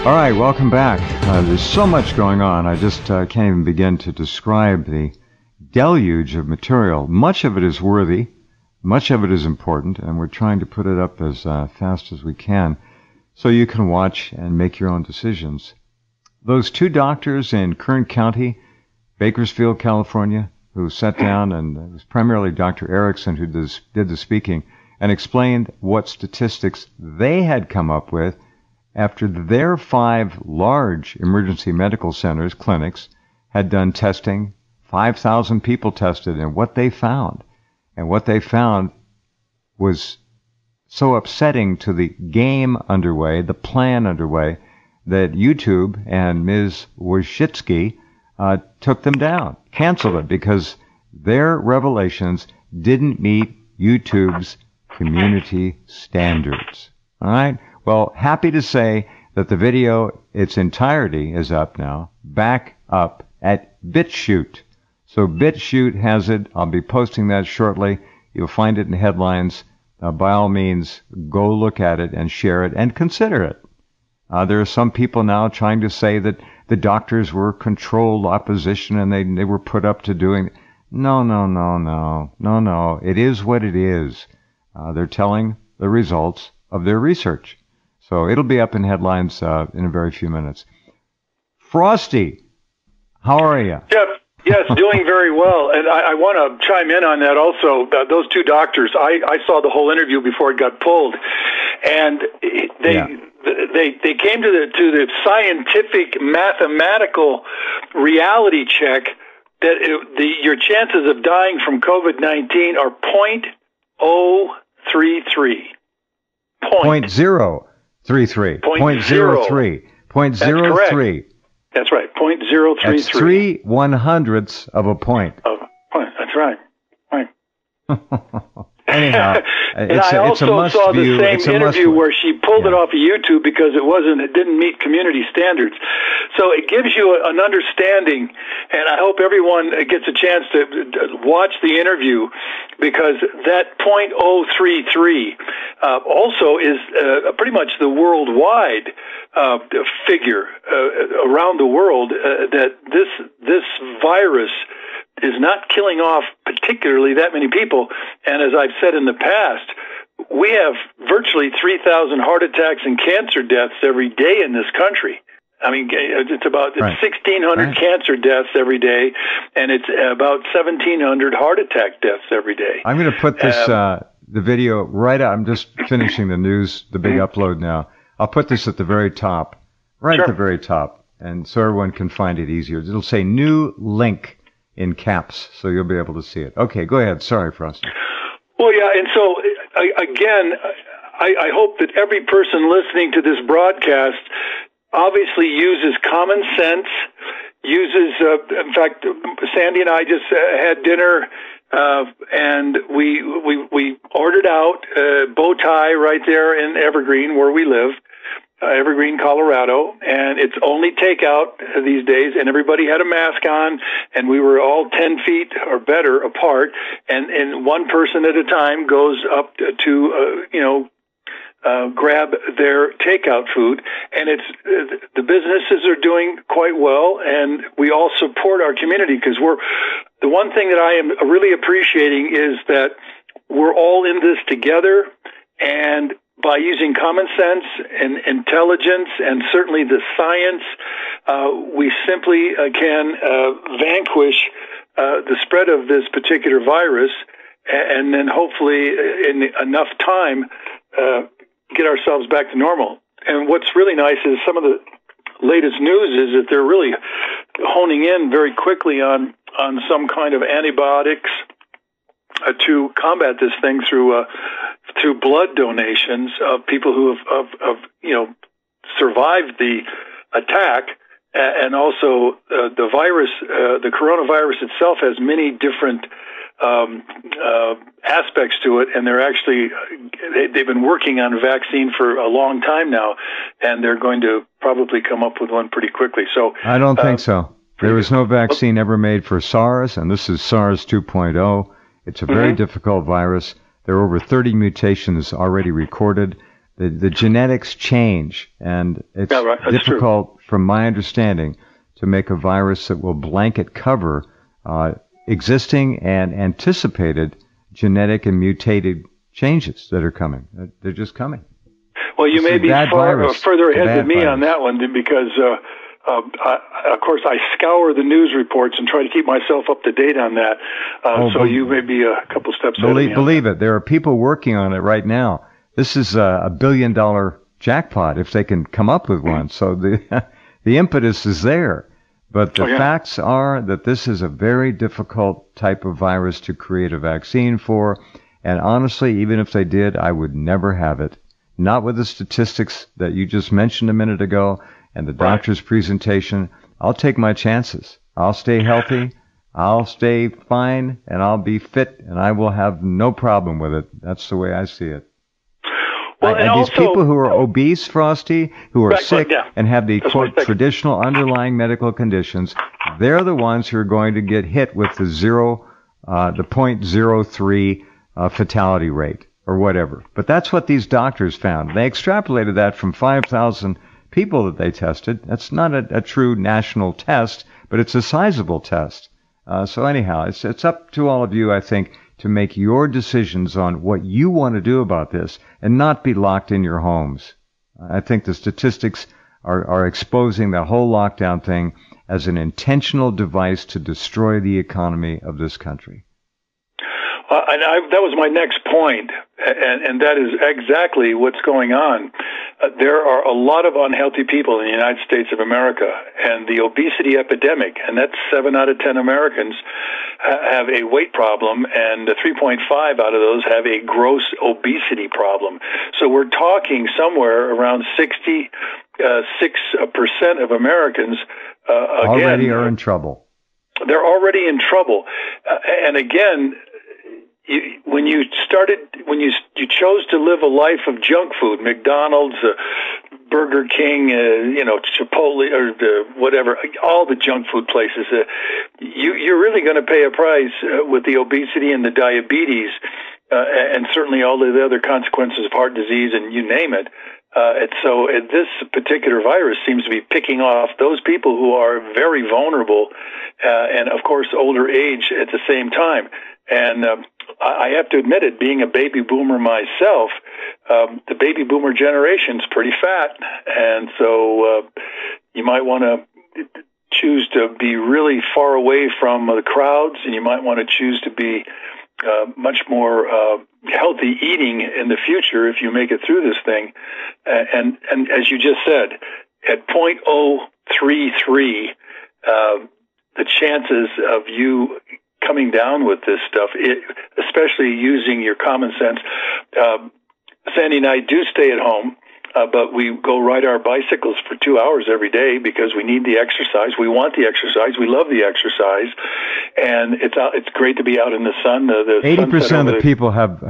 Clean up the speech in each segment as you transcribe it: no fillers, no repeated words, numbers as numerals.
All right, welcome back. There's so much going on. I just can't even begin to describe the deluge of material. Much of it is worthy. Much of it is important, and we're trying to put it up as fast as we can so you can watch and make your own decisions. Those two doctors in Kern County, Bakersfield, California, who sat down, and it was primarily Dr. Erickson who did the speaking, and explained what statistics they had come up with after their 5 large emergency medical centers, clinics, had done testing. 5,000 people tested, and what they found. And what they found was so upsetting to the game underway, the plan underway, that YouTube and Ms. Wojcicki took them down, canceled it, because their revelations didn't meet YouTube's community standards. All right? Well, happy to say that the video, its entirety, is up now, back up at BitChute. So BitChute has it. I'll be posting that shortly. You'll find it in headlines. By all means, go look at it and share it and consider it. There are some people now trying to say that the doctors were controlled opposition and they were put up to doing. No. It is what it is. They're telling the results of their research. So it'll be up in headlines in a very few minutes. Frosty, how are you? Yes, doing very well. And I want to chime in on that also. Those two doctors, I saw the whole interview before it got pulled, and they came to the scientific mathematical reality check that your chances of dying from COVID-19 are 0.033. 0.033. 0.03. 0.03. That's right, 0.033. That's 3/100ths of a point. That's right. Anyhow, and I also saw the same interview where she pulled it off of YouTube because it didn't meet community standards. So it gives you an understanding, and I hope everyone gets a chance to watch the interview, because that 0.033 also is pretty much the worldwide figure around the world that this virus is not killing off particularly that many people. And as I've said in the past, we have virtually 3,000 heart attacks and cancer deaths every day in this country. I mean, it's about 1,600 cancer deaths every day, and it's about 1,700 heart attack deaths every day. I'm going to put this the video right out. I'm just finishing the news, the big upload now. I'll put this at the very top, at the very top, and so everyone can find it easier. It'll say new link in caps, so you'll be able to see it. Okay, go ahead. Sorry, Frosty. Well, yeah, and so, again, I hope that every person listening to this broadcast obviously uses common sense, in fact, Sandy and I just had dinner, and we ordered out bow tie right there in Evergreen, where we live. Evergreen, Colorado, and it's only takeout these days, and everybody had a mask on, and we were all 10 feet or better apart, and one person at a time goes up to, grab their takeout food, and the businesses are doing quite well, and we all support our community, because the one thing that I am really appreciating is that we're all in this together, and by using common sense and intelligence and certainly the science, we simply can vanquish the spread of this particular virus, and then hopefully in enough time get ourselves back to normal. And what's really nice is some of the latest news is that they're really honing in very quickly on some kind of antibiotics to combat this thing through blood donations of people who have survived the attack, and also the virus, the coronavirus itself has many different aspects to it, and they've been working on a vaccine for a long time now, and they're going to probably come up with one pretty quickly. So I don't think so. There was no vaccine ever made for SARS, and this is SARS 2.0. It's a very difficult virus. There are over 30 mutations already recorded. The genetics change, and it's That's difficult, true, from my understanding, to make a virus that will blanket cover existing and anticipated genetic and mutated changes that are coming. They're just coming. Well, you may be further ahead than me on that one, because of course, I scour the news reports and try to keep myself up to date on that. So you may be a couple steps ahead of me. Believe it. There are people working on it right now. This is a $1 billion jackpot if they can come up with one. So the impetus is there. But the facts are that this is a very difficult type of virus to create a vaccine for. And honestly, even if they did, I would never have it. Not with the statistics that you just mentioned a minute ago and the doctor's presentation. I'll take my chances. I'll stay healthy. I'll stay fine, and I'll be fit, and I will have no problem with it. That's the way I see it. Well, and these people who are obese, Frosty, who are sick and have the, quote, traditional underlying medical conditions, they're the ones who are going to get hit with the 0.03 fatality rate or whatever. But that's what these doctors found. They extrapolated that from 5,000 people that they tested. That's not a true national test, but it's a sizable test. So anyhow, it's up to all of you, I think, to make your decisions on what you want to do about this and not be locked in your homes. I think the statistics are exposing the whole lockdown thing as an intentional device to destroy the economy of this country. That was my next point, and that is exactly what's going on. There are a lot of unhealthy people in the United States of America, and the obesity epidemic, and that's 7 out of 10 Americans have a weight problem, and 3.5 out of those have a gross obesity problem. So we're talking somewhere around 66% of Americans already are in trouble. They're already in trouble, and again, when you chose to live a life of junk food, McDonald's, Burger King, Chipotle, or whatever, all the junk food places, you're really going to pay a price with the obesity and the diabetes, and certainly all the other consequences of heart disease, and you name it. And so this particular virus seems to be picking off those people who are very vulnerable, and of course older age at the same time. And I have to admit it, being a baby boomer myself, the baby boomer generation's pretty fat, and so you might want to choose to be really far away from the crowds, and you might want to choose to be much more healthy eating in the future if you make it through this thing. And as you just said, at 0.033, the chances of you coming down with this stuff, especially using your common sense. Sandy and I do stay at home, but we go ride our bicycles for 2 hours every day because we need the exercise. We want the exercise. We love the exercise, and it's great to be out in the sun. 80% of the people have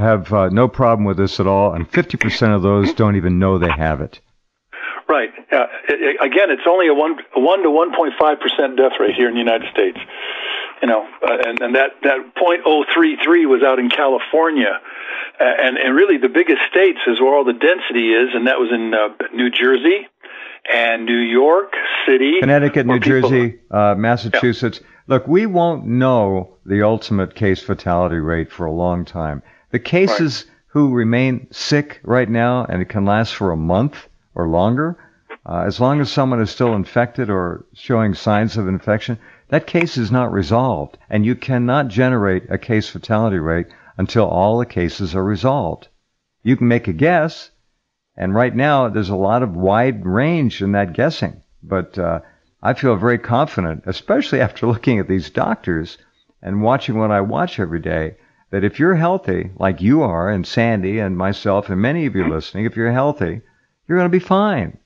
no problem with this at all, and 50% of those don't even know they have it. Right. Again, it's only a 1 to 1.5% death rate here in the United States. And that 0.033 was out in California, and really the biggest states is where all the density is, and that was in New Jersey and New York City, Connecticut, New Jersey, Massachusetts. Yeah. Look, we won't know the ultimate case fatality rate for a long time. The cases who remain sick right now, and it can last for a month or longer, as long as someone is still infected or showing signs of infection, that case is not resolved, and you cannot generate a case fatality rate until all the cases are resolved. You can make a guess, and right now there's a lot of wide range in that guessing, but I feel very confident, especially after looking at these doctors and watching what I watch every day, that if you're healthy, like you are, and Sandy and myself and many of you listening, if you're healthy, you're going to be fine.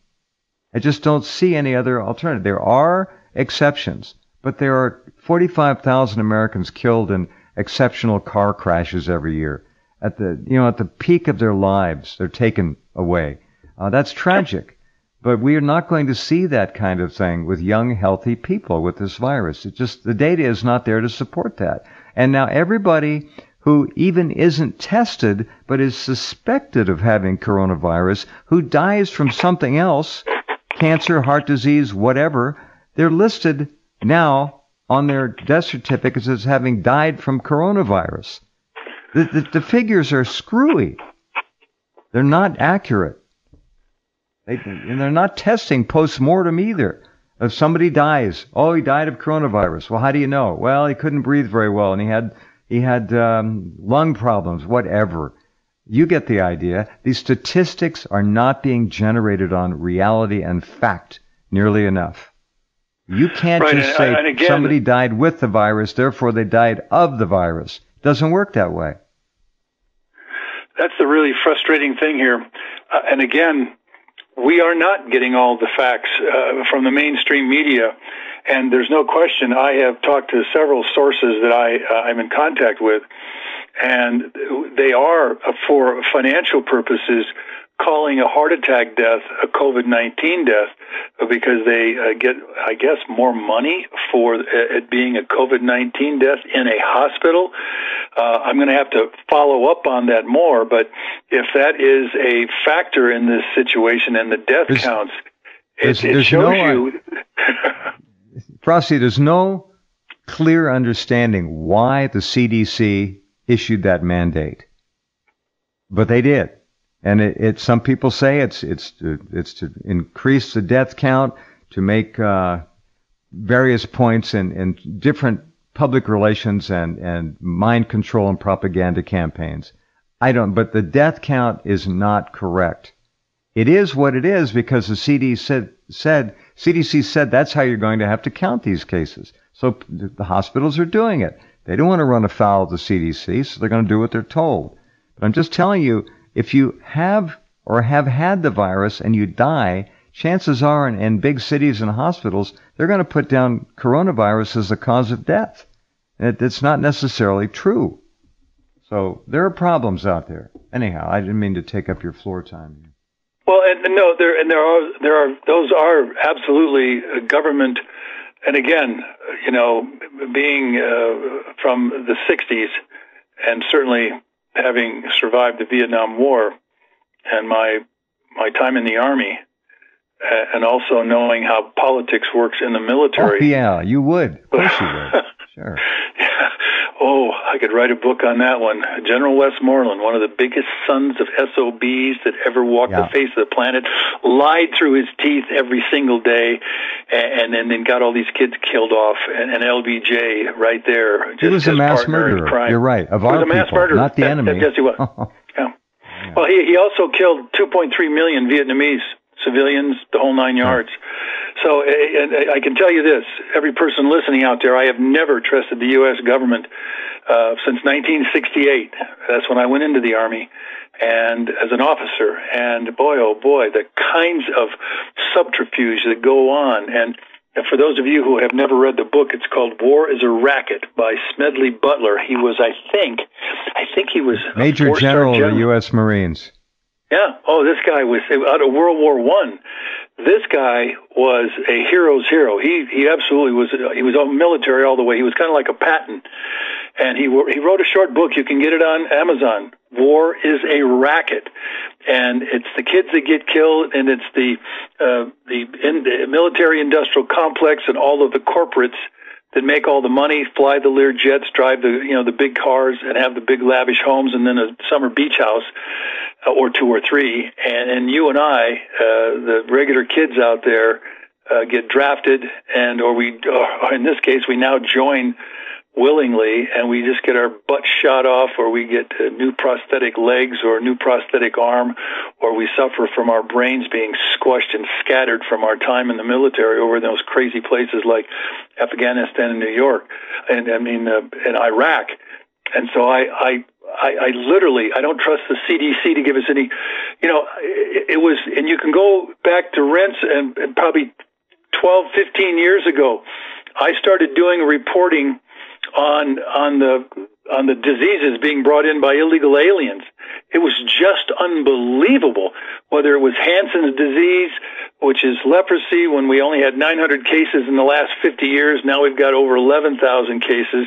I just don't see any other alternative. There are exceptions, but there are 45,000 Americans killed in exceptional car crashes every year. At the peak of their lives, they're taken away. That's tragic, but we are not going to see that kind of thing with young, healthy people with this virus. The data is not there to support that. And now everybody who even isn't tested but is suspected of having coronavirus, who dies from something else, cancer, heart disease, whatever. They're listed now on their death certificates as having died from coronavirus. The figures are screwy. They're not accurate. And they're not testing post-mortem either. If somebody dies, oh, he died of coronavirus. Well, how do you know? Well, he couldn't breathe very well, and he had lung problems, whatever. You get the idea. These statistics are not being generated on reality and fact nearly enough. You can't just say again, somebody died with the virus, therefore they died of the virus. It doesn't work that way. That's the really frustrating thing here. And again, we are not getting all the facts from the mainstream media. And there's no question, I have talked to several sources that I'm in contact with, and they are, for financial purposes, calling a heart attack death a COVID-19 death because they get, I guess, more money for it being a COVID-19 death in a hospital. I'm going to have to follow up on that more, but if that is a factor in this situation and the death counts, it shows you... Frosty, there's no clear understanding why the CDC issued that mandate, but they did. And some people say it's to increase the death count, to make various points in different public relations and mind control and propaganda campaigns. But the death count is not correct. It is what it is because the CDC said that's how you're going to have to count these cases. So the hospitals are doing it. They don't want to run afoul of the CDC, so they're going to do what they're told. But I'm just telling you, if you have or have had the virus and you die, chances are in big cities and hospitals, they're going to put down coronavirus as the cause of death. It's not necessarily true. So there are problems out there. Anyhow, I didn't mean to take up your floor time. Well, there are those are absolutely government. And again, being from the 60s and certainly having survived the Vietnam War and my time in the Army, and also knowing how politics works in the military. Oh, yeah, you would. Of course you would. Sure. Yeah. Oh, I could write a book on that one. General Westmoreland, one of the biggest sons of SOBs that ever walked the face of the planet, lied through his teeth every single day, and then got all these kids killed off. And LBJ right there. He was a mass murderer. You're right. Of our people, not the enemy. Yes, he was. Yeah. Well, he also killed 2.3 million Vietnamese civilians, the whole 9 yards. So I can tell you this, every person listening out there, I have never trusted the U.S. government since 1968. That's when I went into the Army and as an officer. And boy, oh boy, the kinds of subterfuge that go on. And for those of you who have never read the book, it's called War is a Racket by Smedley Butler. He was, I think he was Major General of the U.S. Marines. Yeah. Oh, this guy was out of World War I. This guy was a hero's hero. He absolutely was. He was all military all the way. He was kind of like a Patton. And he wrote a short book. You can get it on Amazon. War is a Racket. And it's the kids that get killed, and it's the military-industrial complex and all of the corporates that make all the money, fly the Lear jets, drive the big cars, and have the big lavish homes, and then a summer beach house or two or three. And you and I, the regular kids out there, get drafted, or in this case, we now join willingly, and we just get our butt shot off, or we get new prosthetic legs or a new prosthetic arm, or we suffer from our brains being squashed and scattered from our time in the military over in those crazy places like Afghanistan and New York, and in Iraq. And so I literally, I don't trust the CDC to give us any, it was, and you can go back to Rense and probably 12, 15 years ago, I started doing reporting on the diseases being brought in by illegal aliens. It was just unbelievable, whether it was Hansen's disease, which is leprosy. When we only had 900 cases in the last 50 years, now we've got over 11,000 cases,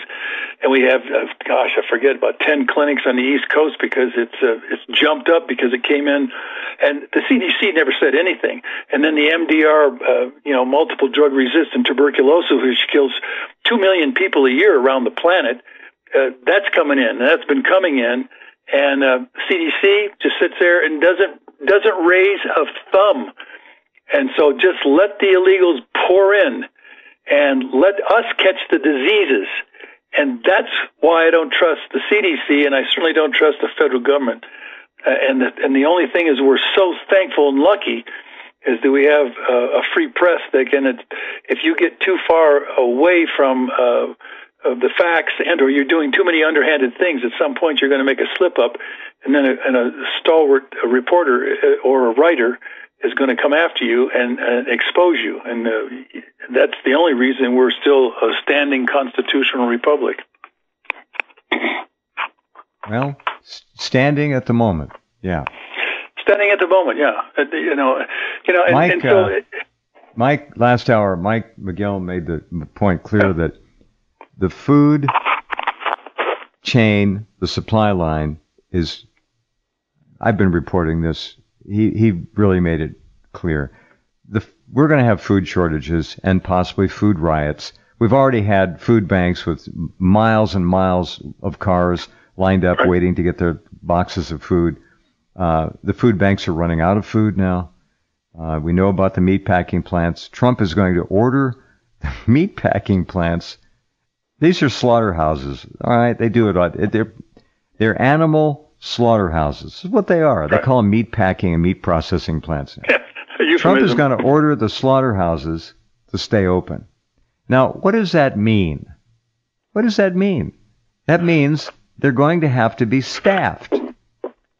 and we have, I forget, about 10 clinics on the East Coast because it's jumped up because it came in, and the CDC never said anything. And then the MDR, multiple drug resistant tuberculosis, which kills 2 million people a year around the planet, that's coming in, and that's been coming in, and CDC just sits there and doesn't raise a thumb. And so just let the illegals pour in and let us catch the diseases. And that's why I don't trust the CDC, and I certainly don't trust the federal government. And the only thing is we're so thankful and lucky is that we have a free press that can, if you get too far away from the facts or you're doing too many underhanded things, at some point you're going to make a slip up, and then a stalwart reporter or a writer is going to come after you and expose you. And that's the only reason we're still a standing constitutional republic. Well, standing at the moment, yeah. Standing at the moment, yeah. Mike, last hour, Mike McGill made the point clear that the food chain, the supply line is, I've been reporting this, he really made it clear. We're going to have food shortages and possibly food riots. We've already had food banks with miles and miles of cars lined up waiting to get their boxes of food. The food banks are running out of food now. We know about the meatpacking plants. Trump is going to order the meatpacking plants. These are slaughterhouses. All right, they do it. They're animal slaughterhouses. This is what they are. They call them meat packing and meat processing plants. Trump is going to order the slaughterhouses to stay open. Now, what does that mean? What does that mean? That means they're going to have to be staffed.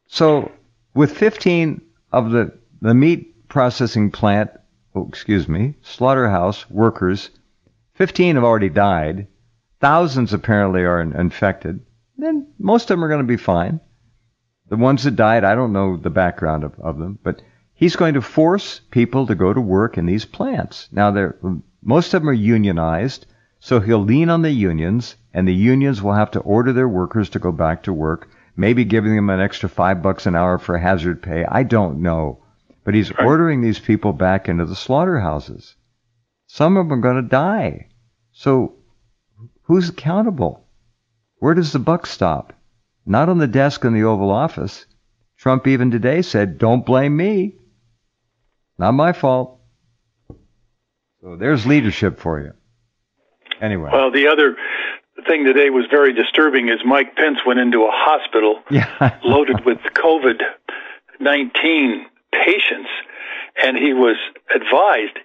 So with 15 of the meat processing plant, slaughterhouse workers, 15 have already died. Thousands apparently are infected. Then most of them are going to be fine. The ones that died, I don't know the background of them, but he's going to force people to go to work in these plants. Now, most of them are unionized, so he'll lean on the unions, and the unions will have to order their workers to go back to work, maybe giving them an extra $5 an hour for hazard pay. I don't know. But he's ordering these people back into the slaughterhouses. Some of them are going to die. So who's accountable? Where does the buck stop? Not on the desk in the Oval Office. Trump even today said, don't blame me. Not my fault. So there's leadership for you. Anyway. Well, the other thing today was very disturbing is Mike Pence went into a hospital loaded with COVID-19 patients, and he was advised.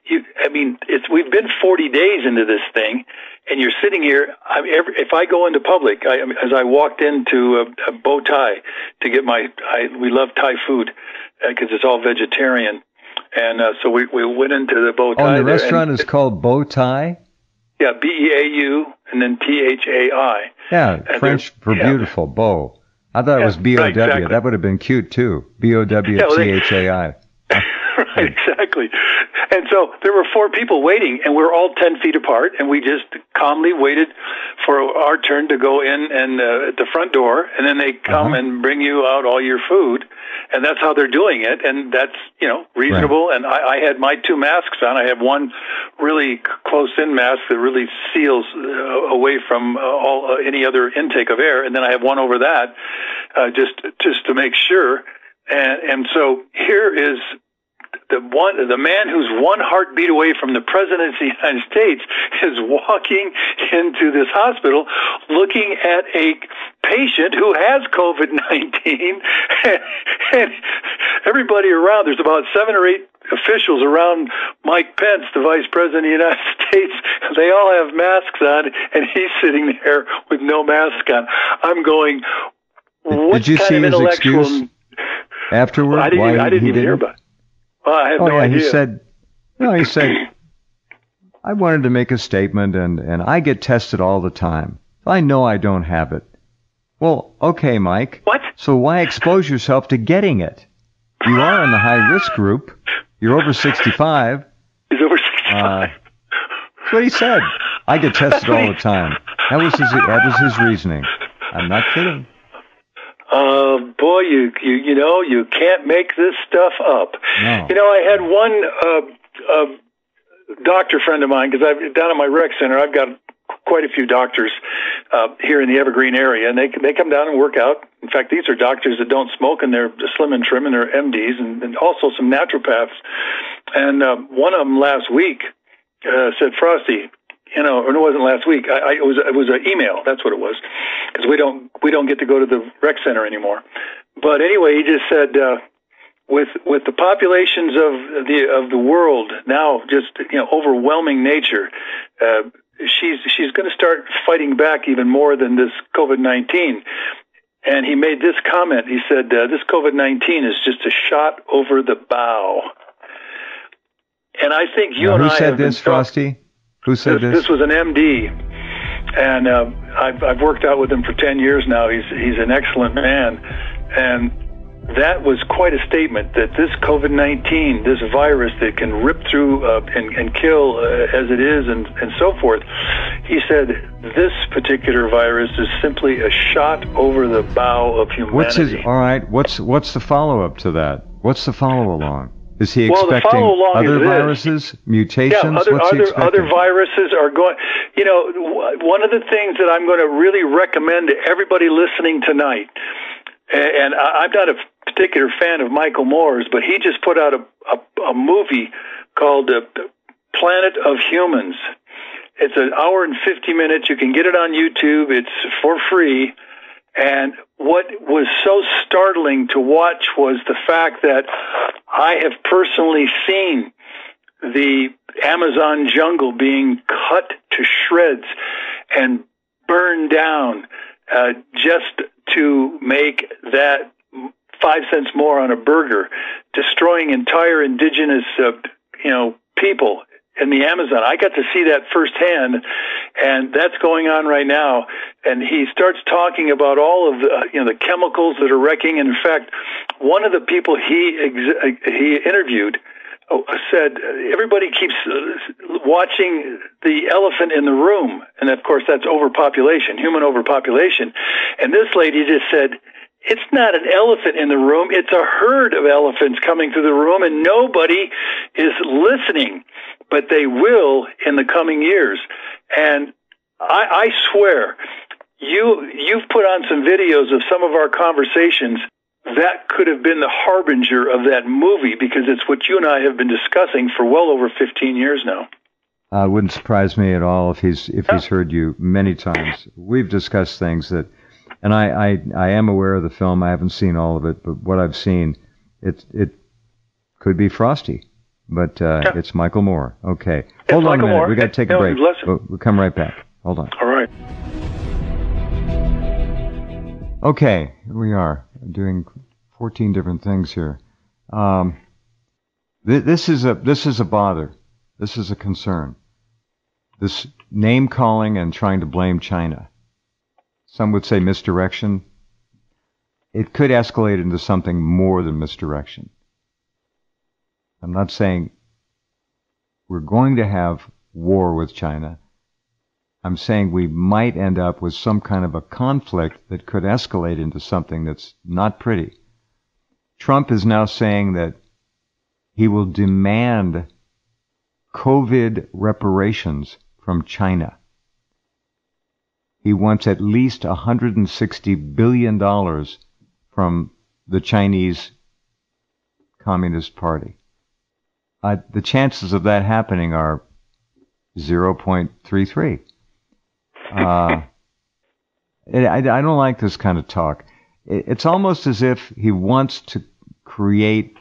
We've been 40 days into this thing, and you're sitting here. If I go into public, as I walked into a bow tie to get we love Thai food because it's all vegetarian, and so we went into the bow tie. Oh, the restaurant is called Bow Tie? Yeah, B-E-A-U and then T-H-A-I. Yeah, and French for beautiful, beau. I thought it was B-O-W. Right, exactly. That would have been cute, too. B-O-W-T-H-A-I. Right, exactly. And so there were 4 people waiting, and we're all 10 feet apart, and we just calmly waited for our turn to go in and at the front door, and then they come and bring you out all your food, and that's how they're doing it, and that's, reasonable. Right. And I had my 2 masks on. I have one really close-in mask that really seals away from any other intake of air, and then I have one over that just to make sure. And so here is the man who's one heartbeat away from the president of the United States is walking into this hospital looking at a patient who has COVID-19, and everybody around, there's about 7 or 8 officials around Mike Pence, the vice president of the United States. They all have masks on, and he's sitting there with no mask on. I'm going, what Did you kind see of his intellectual... excuse afterward? I didn't even hear about it. Well, I have no idea. He said, I wanted to make a statement, and I get tested all the time. I know I don't have it. Well, okay, Mike. What? So why expose yourself to getting it? You are in the high-risk group. You're over 65. He's over 65. That's what he said. I get tested all the time. That was his reasoning. I'm not kidding. Boy, you know, you can't make this stuff up. No. You know, I had one doctor friend of mine, because down at my rec center, I've got quite a few doctors here in the Evergreen area, and they come down and work out. In fact, these are doctors that don't smoke, and they're slim and trim, and they're MDs, and also some naturopaths. And one of them last week said, Frosty, you know, or it wasn't last week. It was an email. That's what it was, because we don't get to go to the rec center anymore. But anyway, he just said, with the populations of the world now, just, you know, overwhelming nature, she's going to start fighting back even more than this COVID-19. And he made this comment. He said, this COVID-19 is just a shot over the bow. And I think you and I have Who said this, Frosty? Who said this? This was an MD, and I've worked out with him for 10 years now. He's an excellent man, and that was quite a statement, that this COVID-19, this virus that can rip through and kill as it is, and so forth. He said this particular virus is simply a shot over the bow of humanity. All right, what's the follow-up to that? What's the follow-along? Is he expecting other viruses, mutations? Yeah, other viruses are going. You know, one of the things that I'm going to really recommend to everybody listening tonight, and I'm not a particular fan of Michael Moore's, but he just put out a movie called Planet of Humans. It's an hour and 50 minutes. You can get it on YouTube. It's for free. And what was so startling to watch was the fact that I have personally seen the Amazon jungle being cut to shreds and burned down just to make that 5 cents more on a burger, destroying entire indigenous people in the Amazon. I got to see that firsthand, and that's going on right now. And he starts talking about all of the chemicals that are wrecking. And in fact, one of the people he interviewed said everybody keeps watching the elephant in the room, and of course that's overpopulation, human overpopulation. And this lady just said, it's not an elephant in the room, it's a herd of elephants coming through the room, and nobody is listening, but they will in the coming years. And I swear, you've put on some videos of some of our conversations that could have been the harbinger of that movie, because it's what you and I have been discussing for well over 15 years now. It wouldn't surprise me at all if he's heard you many times. We've discussed things that, and I am aware of the film. I haven't seen all of it, but what I've seen, it could be Frosty, but it's Michael Moore. Okay, hold on a minute. We got to take a break. We'll come right back. Hold on. All right. Okay, here we are doing 14 different things here. This is a bother. This is a concern. This name calling and trying to blame China. Some would say misdirection. It could escalate into something more than misdirection. I'm not saying we're going to have war with China. I'm saying we might end up with some kind of a conflict that could escalate into something that's not pretty. Trump is now saying that he will demand COVID reparations from China. He wants at least $160 billion from the Chinese Communist Party. The chances of that happening are 0.33. I don't like this kind of talk. It's almost as if he wants to create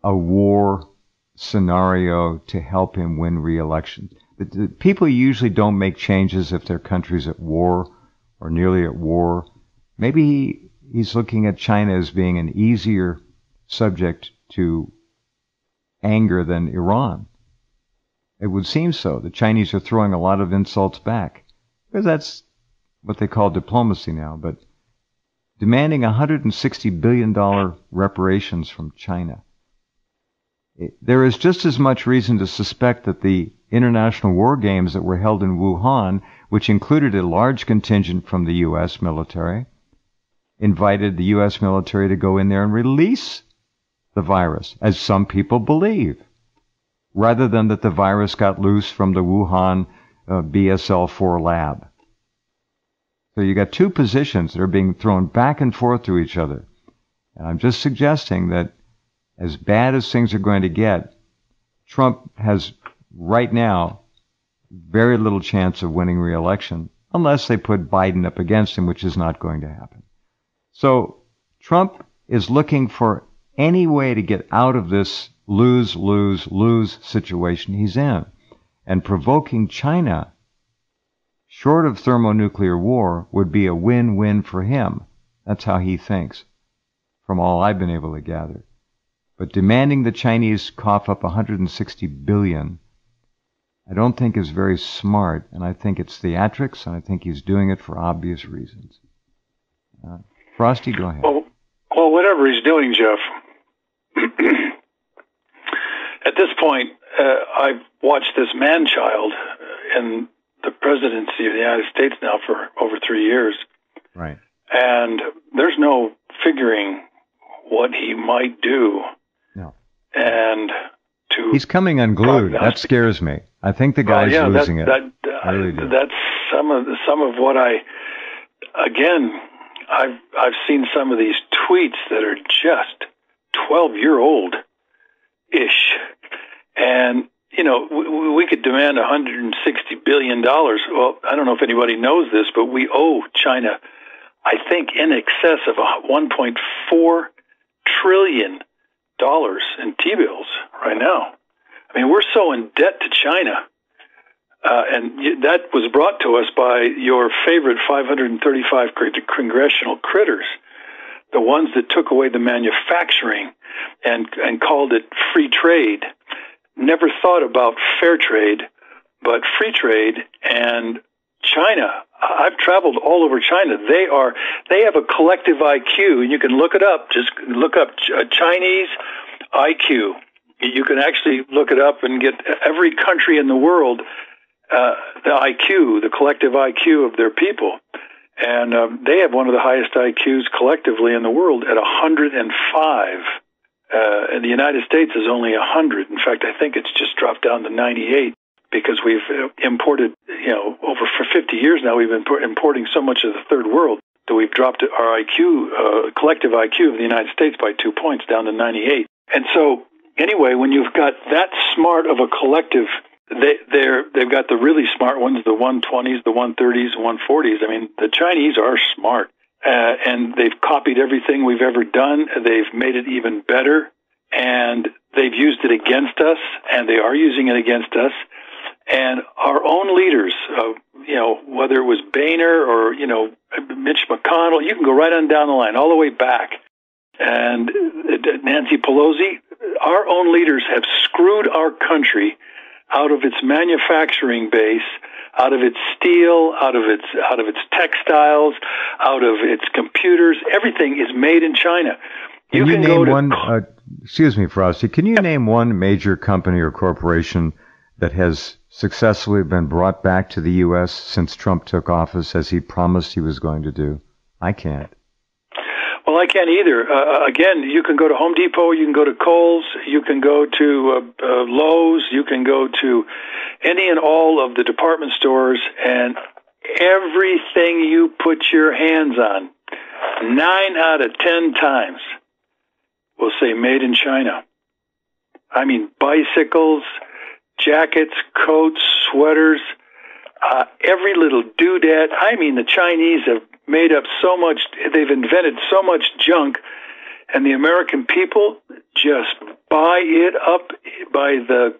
a war scenario to help him win re-election. The people usually don't make changes if their country's at war or nearly at war. Maybe he's looking at China as being an easier subject to anger than Iran. It would seem so. The Chinese are throwing a lot of insults back, because that's what they call diplomacy now. But demanding $160 billion reparations from China, there is just as much reason to suspect that the international war games that were held in Wuhan, which included a large contingent from the U.S. military, invited the U.S. military to go in there and release the virus, as some people believe, rather than that the virus got loose from the Wuhan BSL-4 lab. So you got two positions that are being thrown back and forth to each other. And I'm just suggesting that as bad as things are going to get, Trump has right now very little chance of winning re-election unless they put Biden up against him, which is not going to happen. So Trump is looking for any way to get out of this lose-lose-lose situation he's in. And provoking China, short of thermonuclear war, would be a win-win for him. That's how he thinks, from all I've been able to gather. But demanding the Chinese cough up $160 billion, I don't think is very smart, and I think it's theatrics, and I think he's doing it for obvious reasons. Frosty, go ahead. Well, whatever he's doing, Jeff, at this point, I've watched this man-child in the presidency of the United States now for over 3 years. Right. And there's no figuring what he might do. No. And he's coming unglued. That scares me. I think the guy's losing it. I really do. That's some of what I've seen some of these tweets that are just 12-year-old-ish. And, you know, we could demand $160 billion. Well, I don't know if anybody knows this, but we owe China, I think, in excess of $1.4 trillion in T-bills right now. I mean, we're so in debt to China. And that was brought to us by your favorite 535 congressional critters, the ones that took away the manufacturing and called it free trade. Never thought about fair trade, but free trade. And China, I've traveled all over China. They have a collective IQ, and you can look it up. Just look up Chinese IQ. You can actually look it up and get every country in the world, the IQ, the collective IQ of their people. And they have one of the highest IQs collectively in the world at 105. And the United States is only 100. In fact, I think it's just dropped down to 98 because we've imported, over for 50 years now, we've been importing so much of the third world that we've dropped our IQ, collective IQ of the United States by 2 points down to 98. And so, anyway, when you've got that smart of a collective, they've got the really smart ones, the 120s, the 130s, 140s. I mean, the Chinese are smart, and they've copied everything we've ever done. They've made it even better, and they've used it against us, and they are using it against us. And our own leaders, whether it was Boehner or, Mitch McConnell, you can go right on down the line, all the way back. And Nancy Pelosi, our own leaders have screwed our country out of its manufacturing base, out of its steel, out of its textiles, out of its computers. Everything is made in China. Can you name one? Excuse me, Frosty. Can you name one major company or corporation that has successfully been brought back to the U.S. since Trump took office, as he promised he was going to do? I can't. Well, I can't either. Again, you can go to Home Depot, you can go to Kohl's, you can go to Lowe's, you can go to any and all of the department stores, and everything you put your hands on, 9 out of 10 times, will say made in China. I mean, bicycles, jackets, coats, sweaters, every little doodad. I mean, the Chinese have made up so much, they've invented so much junk, and the American people just buy it up by the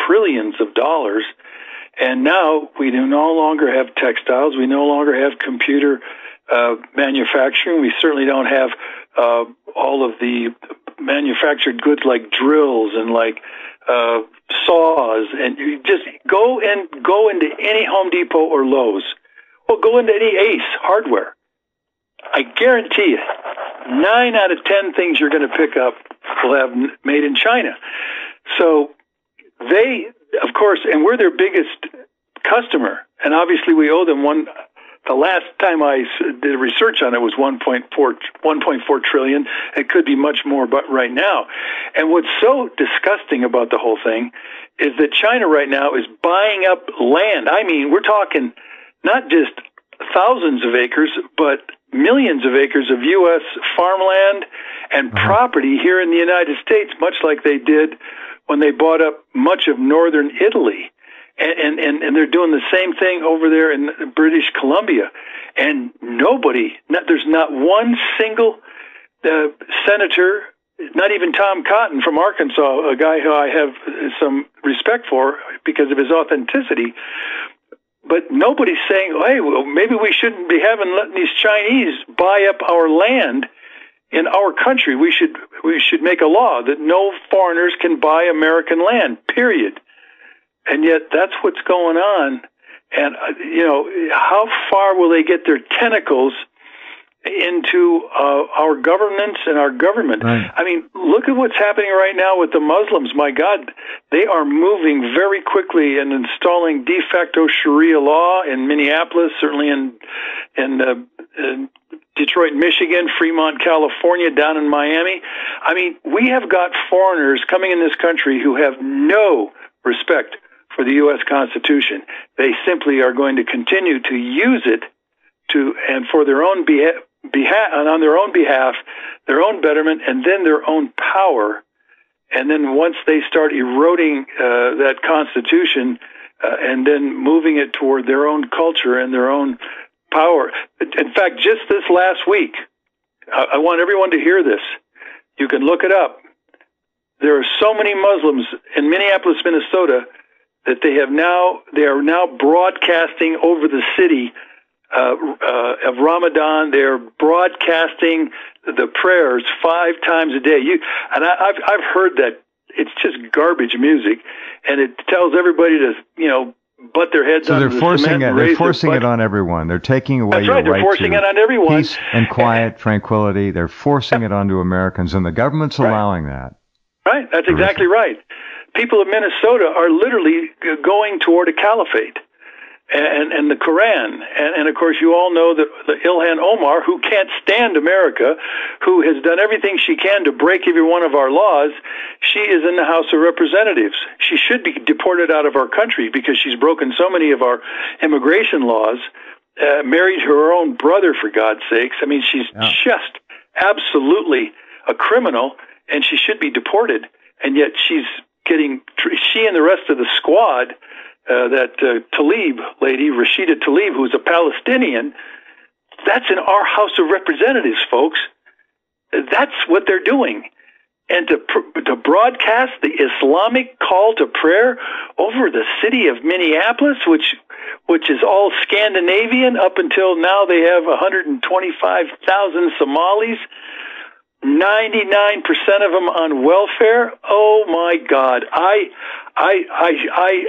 trillions of dollars. And now we no longer have textiles. We no longer have computer manufacturing. We certainly don't have all of the manufactured goods like drills and like saws. And you just go into any Home Depot or Lowe's. Well, go into any Ace Hardware. I guarantee you, 9 out of 10 things you're going to pick up will have made in China. So they, of course, and we're their biggest customer, and obviously we owe them one. The last time I did research on it was 1.4 trillion. It could be much more, but right now. And what's so disgusting about the whole thing is that China right now is buying up land. I mean, we're talking not just thousands of acres, but millions of acres of U.S. farmland and property here in the United States, much like they did when they bought up much of northern Italy. And they're doing the same thing over there in British Columbia. And there's not one single senator, not even Tom Cotton from Arkansas, a guy who I have some respect for because of his authenticity. But nobody's saying, hey, well, maybe we shouldn't be letting these Chinese buy up our land in our country. We should make a law that no foreigners can buy American land, period. And yet that's what's going on. And, how far will they get their tentacles into our governance and our government? Right. I mean, look at what's happening right now with the Muslims. My God, they are moving very quickly and installing de facto Sharia law in Minneapolis, certainly in Detroit, Michigan, Fremont, California, down in Miami. I mean, we have got foreigners coming in this country who have no respect for the U.S. Constitution. They simply are going to continue to use it and for their own on their own behalf, their own betterment, and then their own power. And then once they start eroding that Constitution and then moving it toward their own culture and their own power. In fact, just this last week, I want everyone to hear this. You can look it up. There are so many Muslims in Minneapolis, Minnesota, that they are now broadcasting over the city of Ramadan. They're broadcasting the prayers 5 times a day. I've heard that it's just garbage music, and it tells everybody to butt their heads on the cement. They're forcing it on everyone. They're taking away your right they're forcing it on everyone. Peace and quiet, tranquility. They're forcing it onto Americans, and the government's allowing that. Right, that's exactly right. People of Minnesota are literally going toward a caliphate. And the Quran. And of course, you all know that Ilhan Omar, who can't stand America, who has done everything she can to break every one of our laws, she is in the House of Representatives. She should be deported out of our country because she's broken so many of our immigration laws, married her own brother, for God's sakes. I mean, she's just absolutely a criminal, and she should be deported. And yet she and the rest of the squad, that Tlaib lady, Rashida Tlaib, who's a Palestinian, that's in our House of Representatives, folks. That's what they're doing. And to broadcast the Islamic call to prayer over the city of Minneapolis, which is all Scandinavian, up until now they have 125,000 Somalis, 99% of them on welfare. Oh my God. I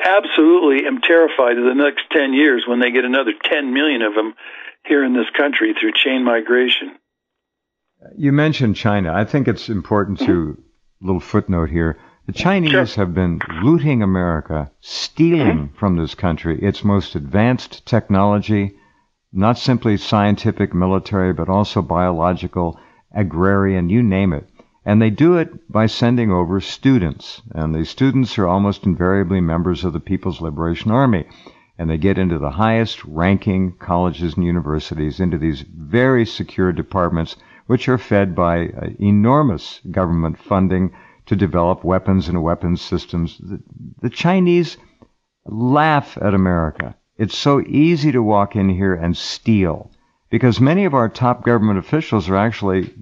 absolutely am terrified of the next 10 years when they get another 10 million of them here in this country through chain migration. You mentioned China. I think it's important to, little footnote here, the Chinese have been looting America, stealing from this country its most advanced technology, not simply scientific, military, but also biological, agrarian, you name it. And they do it by sending over students. And the students are almost invariably members of the People's Liberation Army. And they get into the highest ranking colleges and universities, into these very secure departments, which are fed by enormous government funding to develop weapons and weapons systems. The Chinese laugh at America. It's so easy to walk in here and steal, because many of our top government officials are actually,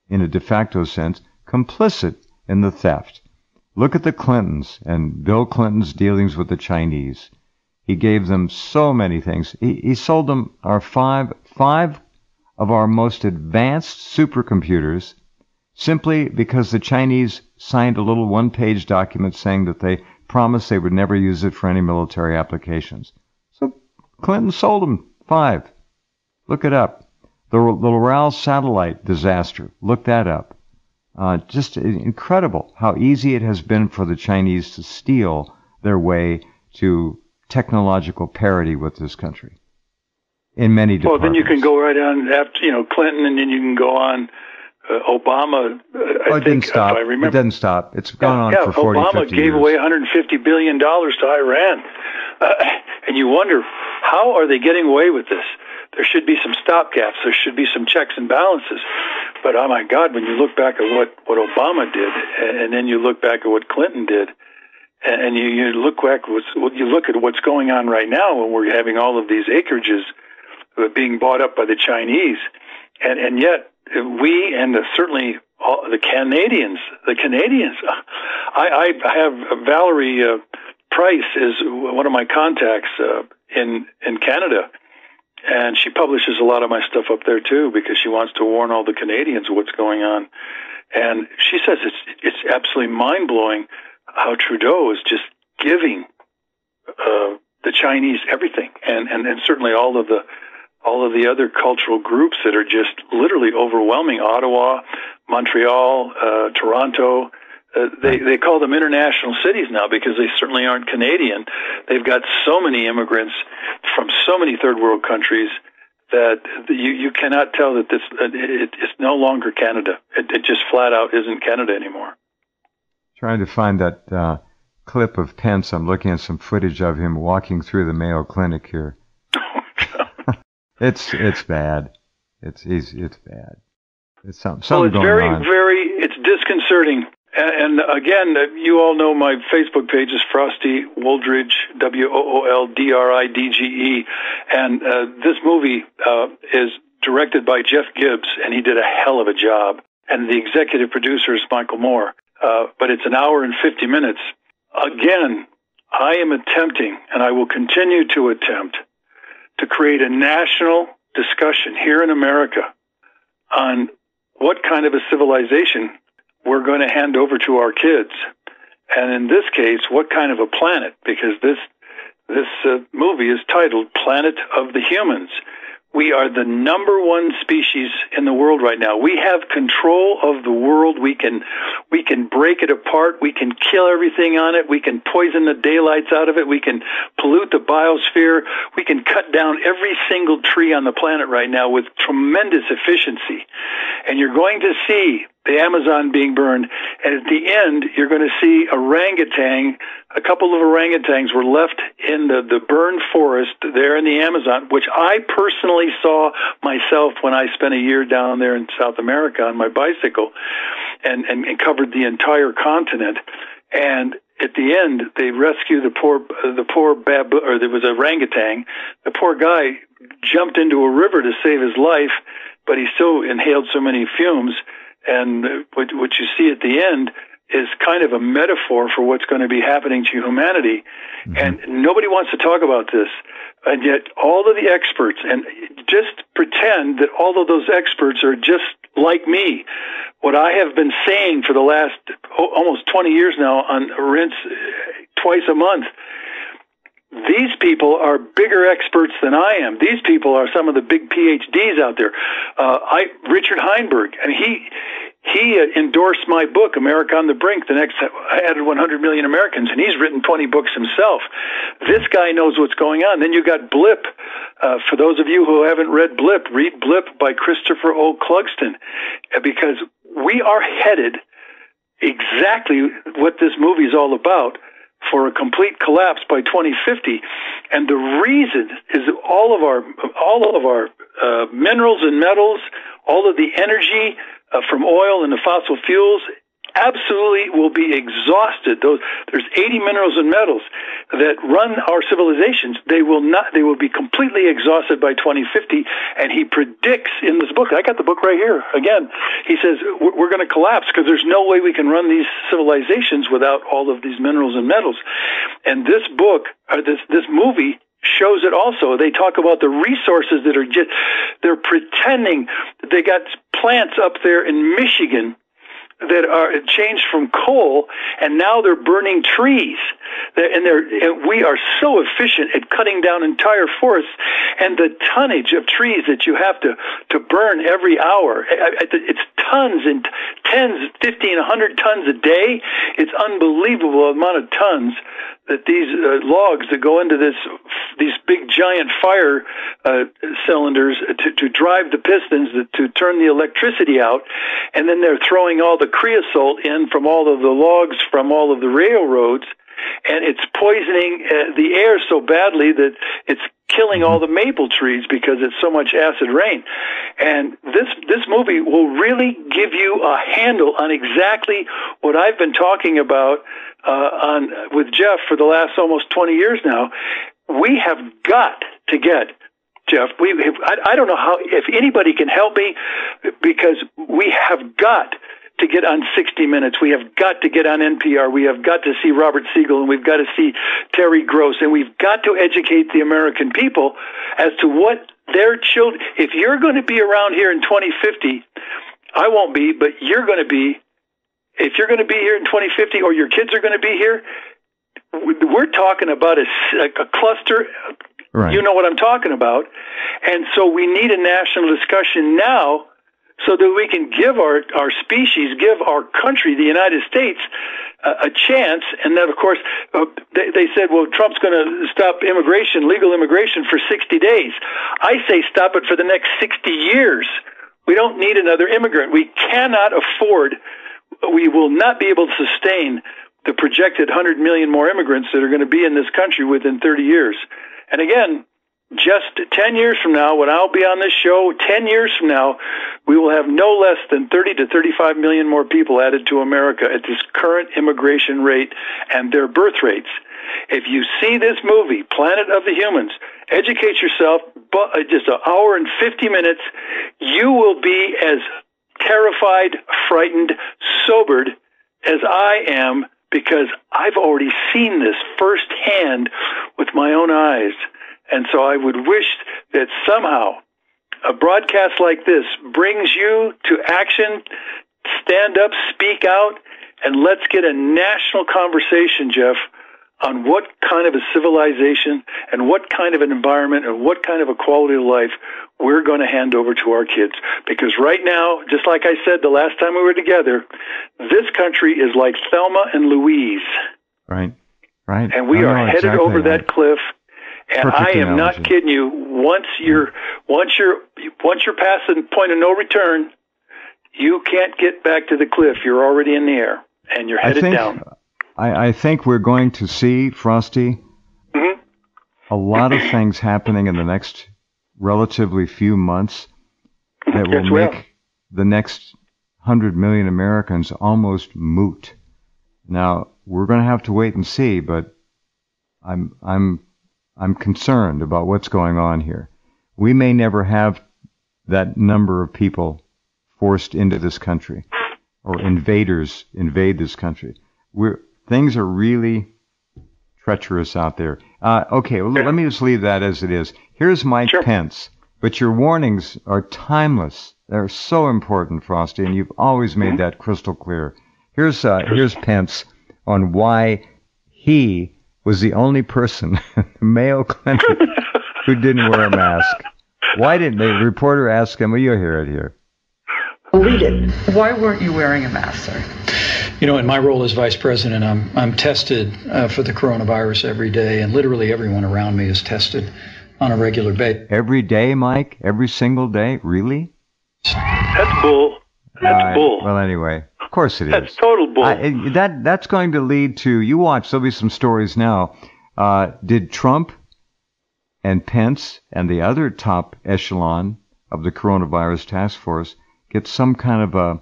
in a de facto sense, complicit in the theft. Look at the Clintons and Bill Clinton's dealings with the Chinese. He gave them so many things. He sold them our five of our most advanced supercomputers simply because the Chinese signed a little one-page document saying that they promised they would never use it for any military applications. So Clinton sold them 5. Look it up. The Loral satellite disaster. Look that up. Just incredible how easy it has been for the Chinese to steal their way to technological parity with this country in many departments. Well, then you can go right on after, Clinton, and then you can go on Obama. It didn't stop. It didn't stop. It's gone on for 40, Obama 50 gave years. away $150 billion to Iran. And you wonder, how are they getting away with this? There should be some stopgaps. There should be some checks and balances. But, oh, my God, when you look back at what Obama did, and then you look back at what Clinton did, and you look at what's going on right now when we're having all of these acreages being bought up by the Chinese, and yet we and certainly all the Canadians. I have Valerie Price is one of my contacts in Canada, and she publishes a lot of my stuff up there too because she wants to warn all the Canadians of what's going on. And she says it's absolutely mind blowing how Trudeau is just giving the Chinese everything, and certainly all of the other cultural groups that are just literally overwhelming. Ottawa, Montreal, Toronto. They call them international cities now because they certainly aren't Canadian. They've got so many immigrants from so many third world countries that you cannot tell that it's no longer Canada. It just flat out isn't Canada anymore. Trying to find that clip of Pence. I'm looking at some footage of him walking through the Mayo Clinic here. It's bad. It's bad. It's something well, it's going very, on. it's disconcerting. And again, you all know my Facebook page is Frosty Wooldridge, Wooldridge. And this movie is directed by Jeff Gibbs, and he did a hell of a job. And the executive producer is Michael Moore. But it's an hour and 50 minutes. Again, I am attempting, and I will continue to attempt, to create a national discussion here in America on what kind of a civilization we're going to hand over to our kids. And in this case, what kind of a planet? Because this movie is titled Planet of the Humans. We are the number one species in the world right now. We have control of the world. We can break it apart. We can kill everything on it. We can poison the daylights out of it. We can pollute the biosphere. We can cut down every single tree on the planet right now with tremendous efficiency. And you're going to see the Amazon being burned. And at the end, you're going to see orangutan. A couple of orangutans were left in the burned forest there in the Amazon, which I personally saw myself when I spent a year down there in South America on my bicycle and covered the entire continent. And at the end, they rescued the poor baboon, or there was a orangutan. The poor guy jumped into a river to save his life, but he still inhaled so many fumes. And what you see at the end is kind of a metaphor for what's going to be happening to humanity. Mm-hmm. And nobody wants to talk about this. And yet all of the experts, and just pretend that all of those experts are just like me. What I have been saying for the last almost 20 years now on Rense twice a month, these people are bigger experts than I am. These people are some of the big PhDs out there. Richard Heinberg, and he endorsed my book, America on the Brink, I added 100 million Americans, and he's written 20 books himself. This guy knows what's going on. Then you got Blip. For those of you who haven't read Blip, read Blip by Christopher O. Clugston, because we are headed exactly what this movie is all about, for a complete collapse by 2050. And the reason is that all of our minerals and metals, all of the energy from oil and the fossil fuels absolutely will be exhausted. There's 80 minerals and metals that run our civilizations. They will be completely exhausted by 2050. And he predicts in this book, I got the book right here. Again, he says we're going to collapse because there's no way we can run these civilizations without all of these minerals and metals. And this book, this movie, shows it also. They talk about the resources that are they're pretending that they got plants up there in Michigan that are changed from coal, and now they're burning trees. And we are so efficient at cutting down entire forests, and the tonnage of trees that you have to burn every hour, it's tons and tens, 15, 100 tons a day. It's unbelievable amount of tons that these logs that go into these big giant fire cylinders to drive the pistons to turn the electricity out, and then they're throwing all the creosote in from all of the logs from all of the railroads, and it's poisoning the air so badly that it's killing all the maple trees because it's so much acid rain. And this movie will really give you a handle on exactly what I've been talking about with Jeff for the last almost 20 years now. We have got to get, Jeff, I don't know how, if anybody can help me, because we have got to get on 60 Minutes. We have got to get on NPR. We have got to see Robert Siegel, and we've got to see Terry Gross, and we've got to educate the American people as to what their children, if you're going to be around here in 2050, I won't be, but you're going to be, if you're going to be here in 2050 or your kids are going to be here, we're talking about a cluster. Right. You know what I'm talking about. And so we need a national discussion now so that we can give our species, give our country, the United States, a chance. And then, of course, they said, well, Trump's going to stop immigration, legal immigration, for 60 days. I say stop it for the next 60 years. We don't need another immigrant. We cannot afford, we will not be able to sustain the projected 100 million more immigrants that are going to be in this country within 30 years. And again, just 10 years from now, when I'll be on this show, 10 years from now, we will have no less than 30 to 35 million more people added to America at this current immigration rate and their birth rates. If you see this movie, Planet of the Humans, educate yourself, just an hour and 50 minutes, you will be as terrified, frightened, sobered as I am, because I've already seen this firsthand with my own eyes. And so I would wish that somehow a broadcast like this brings you to action, stand up, speak out, and let's get a national conversation, Jeff, on what kind of a civilization and what kind of an environment and what kind of a quality of life we're going to hand over to our kids. Because right now, just like I said the last time we were together, this country is like Thelma and Louise. Right, right. And we are headed exactly over that cliff. And Perfect I am analogy. not kidding you. Once you're past the point of no return, you can't get back to the cliff. You're already in the air, and you're headed down. I think we're going to see, Frosty, a lot of things happening in the next relatively few months that will make the next 100 million Americans almost moot. Now, we're going to have to wait and see, but I'm concerned about what's going on here. We may never have that number of people forced into this country, or invaders invade this country. Things are really treacherous out there. Okay, well, let me just leave that as it is. Here's Mike Pence, but your warnings are timeless. They're so important, Frosty, and you've always made that crystal clear. Here's Pence on why he was the only person in the Mayo Clinic who didn't wear a mask. Why didn't the reporter ask him? Well, you'll hear it here. Read it. Why weren't you wearing a mask, sir? You know, in my role as vice president, I'm tested for the coronavirus every day, and literally everyone around me is tested on a regular basis. Every day, Mike? Every single day? Really? That's bull. That's bull. Well, anyway, of course it is. That's total bull. That's going to lead to, you watch, there'll be some stories now. Did Trump and Pence and the other top echelon of the coronavirus task force get some kind of a,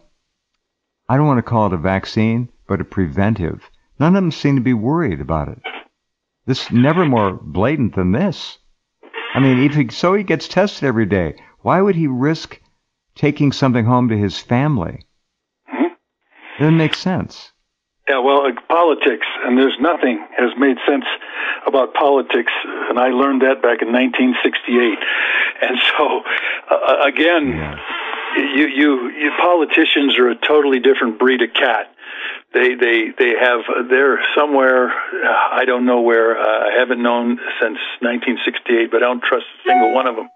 I don't want to call it a vaccine, but a preventive? None of them seem to be worried about it. This never more blatant than this. I mean, he gets tested every day. Why would he risk taking something home to his family? It doesn't make sense. Yeah, well, politics, and there's nothing has made sense about politics, and I learned that back in 1968. And so, again, you politicians are a totally different breed of cat. They're somewhere, I don't know where, I haven't known since 1968, but I don't trust a single one of them.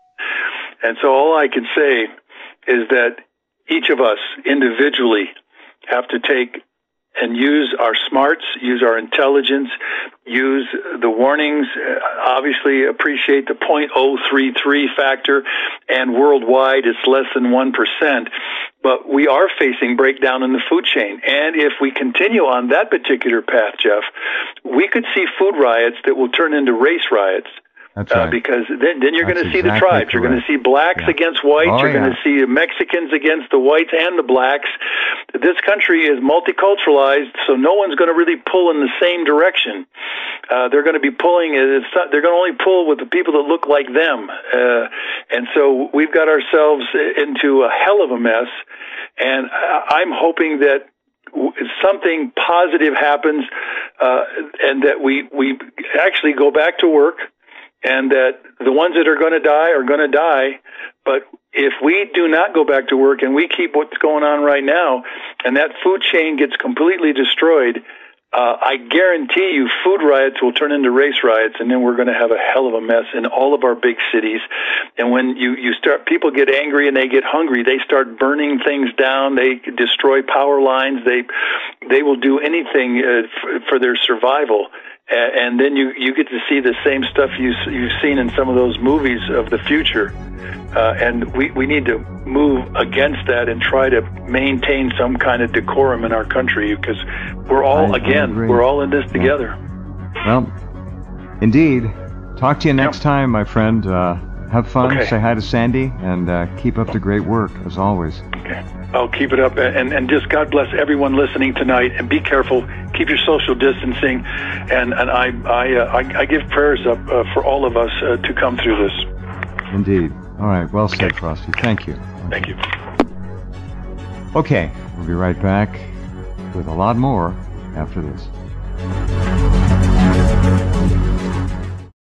And so all I can say is that each of us individually have to take and use our smarts, use our intelligence, use the warnings, obviously appreciate the 0.033 factor, and worldwide it's less than 1%. But we are facing breakdown in the food chain. And if we continue on that particular path, Jeff, we could see food riots that will turn into race riots. That's right. Because then you're going to see the exactly tribes. You're going to see blacks against whites. You're going to see Mexicans against the whites and the blacks. This country is multiculturalized, so no one's going to really pull in the same direction. They're going to be pulling. They're going to only pull with the people that look like them. And so we've got ourselves into a hell of a mess. And I'm hoping that something positive happens, and that we actually go back to work. And that the ones that are going to die. But if we do not go back to work and we keep what's going on right now, and that food chain gets completely destroyed, I guarantee you food riots will turn into race riots, and then we're going to have a hell of a mess in all of our big cities. And when you start, people get angry and they get hungry. They start burning things down. They destroy power lines. They will do anything for their survival. And then you get to see the same stuff you've seen in some of those movies of the future. And we need to move against that and try to maintain some kind of decorum in our country, because we're all in this together. Well, indeed. Talk to you next time, my friend. Have fun. Okay. Say hi to Sandy, and keep up the great work, as always. Okay. I'll keep it up, and just God bless everyone listening tonight, and be careful. Keep your social distancing, and I give prayers up for all of us to come through this. Indeed. All right. Well said, Frosty. Thank you. Thank you. Okay. We'll be right back with a lot more after this.